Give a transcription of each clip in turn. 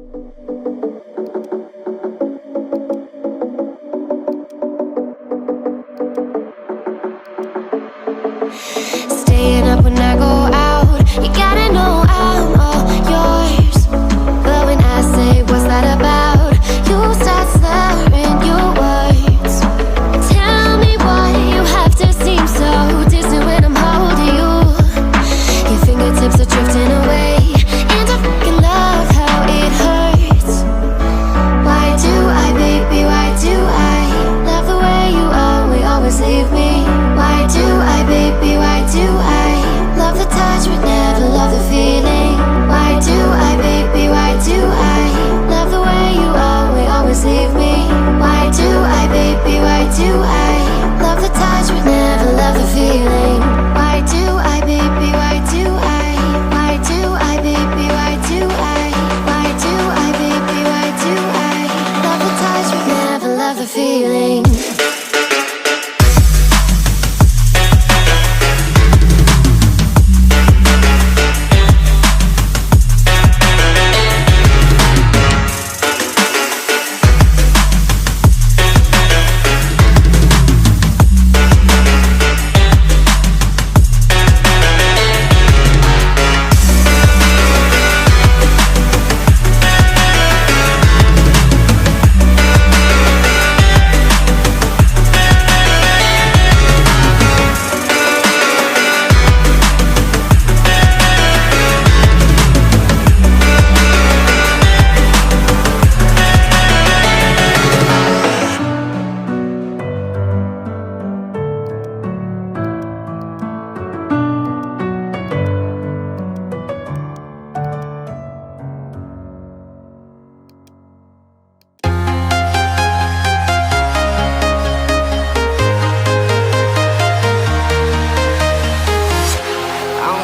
Staying up when I go out, you gotta know I'm all yours. But when I say what's that about, you start slurring your words. Tell me why you have to seem so distant when I'm holding you. Your fingertips are drifting away, and I fucking love how it hurts. Why do I, baby, why do I love the way you always leave me? Why do I, baby, why do I love the touch but never love the feeling? Why do I, baby, why do I love the way you always leave me? Why do I, baby, why do I love the touch but never love the feeling? Why do I, baby, why do I? Why do I, baby, why do I? Why do I, baby, why do I love the touch but never love the feeling?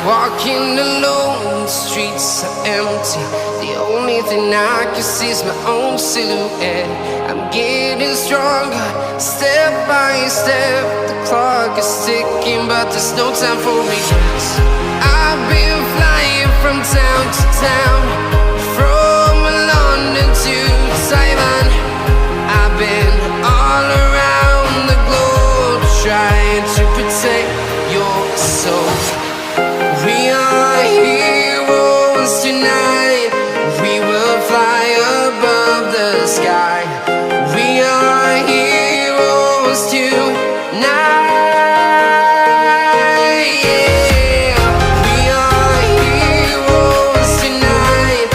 Walking alone, the streets are empty. The only thing I can see is my own silhouette. I'm getting stronger, step by step. The clock is ticking, but there's no time for me. I've been flying from town to town, from London to Taiwan. I've been all around the globe, trying to protect your soul. We are heroes tonight. We will fly above the sky. We are heroes tonight. Yeah. We are heroes tonight.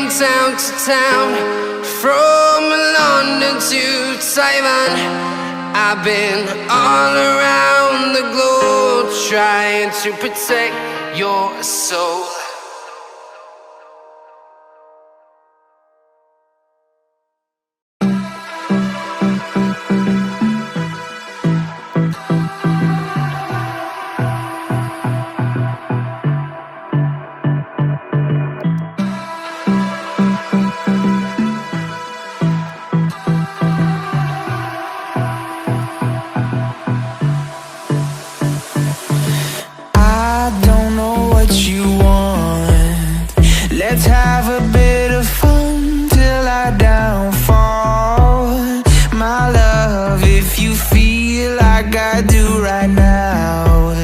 town to town, from London to Taiwan. I've been all around the globe trying to protect your soul. Let's have a bit of fun till I downfall. My love, if you feel like I do right now,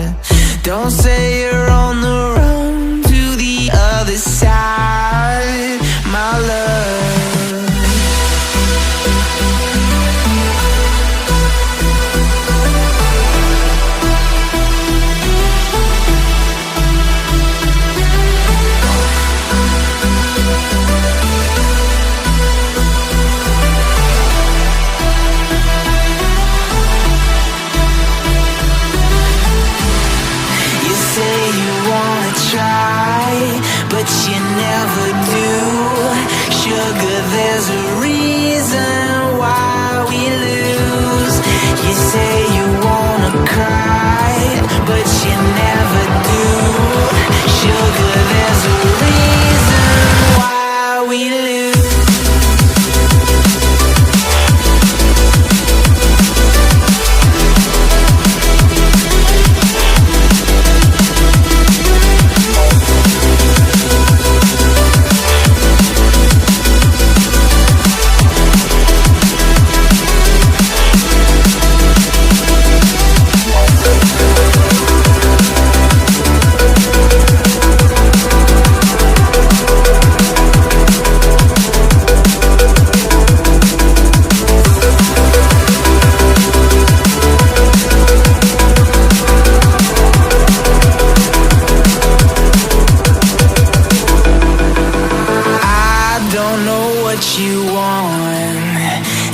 don't say you're on the run to the other side, my love. But you never do. Sugar, there's a reason why we lose. You say you wanna cry, but you never do. Sugar, there's a reason why we lose.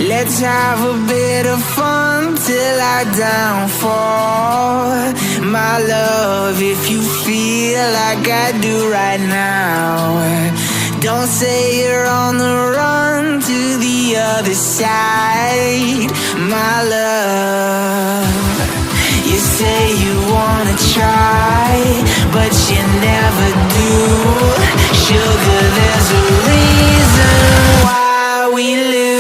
Let's have a bit of fun till I downfall. My love, if you feel like I do right now, don't say you're on the run to the other side, my love. You say you wanna try, but you never do. Sugar, there's a reason why we lose.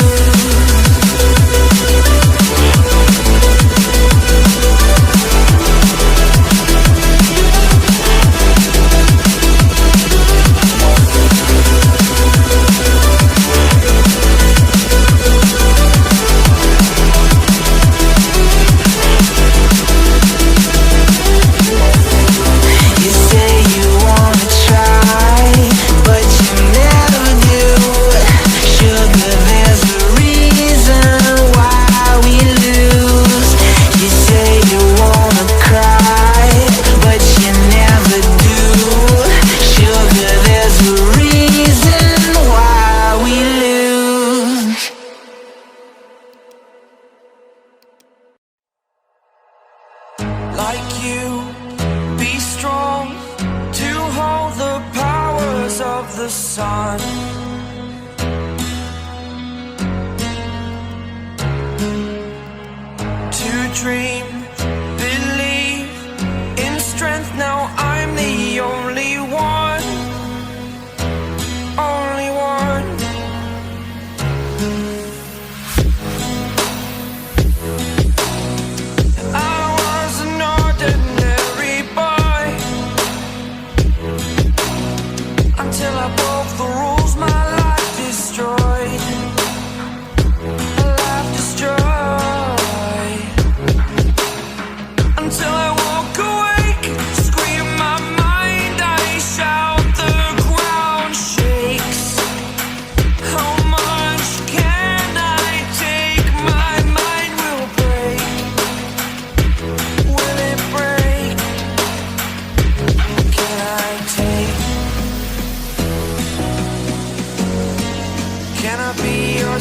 Like you, be strong to hold the powers of the sun. To dream, believe in strength. Now I'm the only one, only one. Until I broke the rules, my life destroyed. A life destroyed.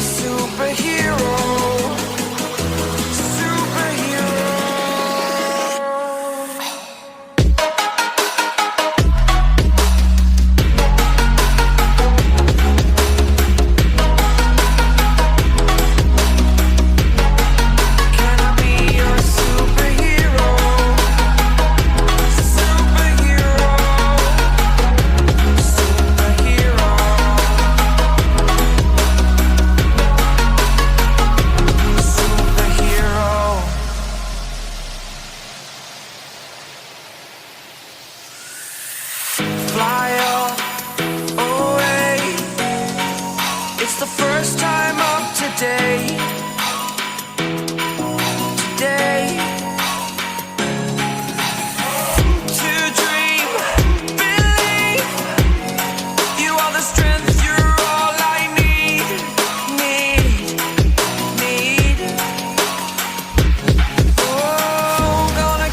superhero.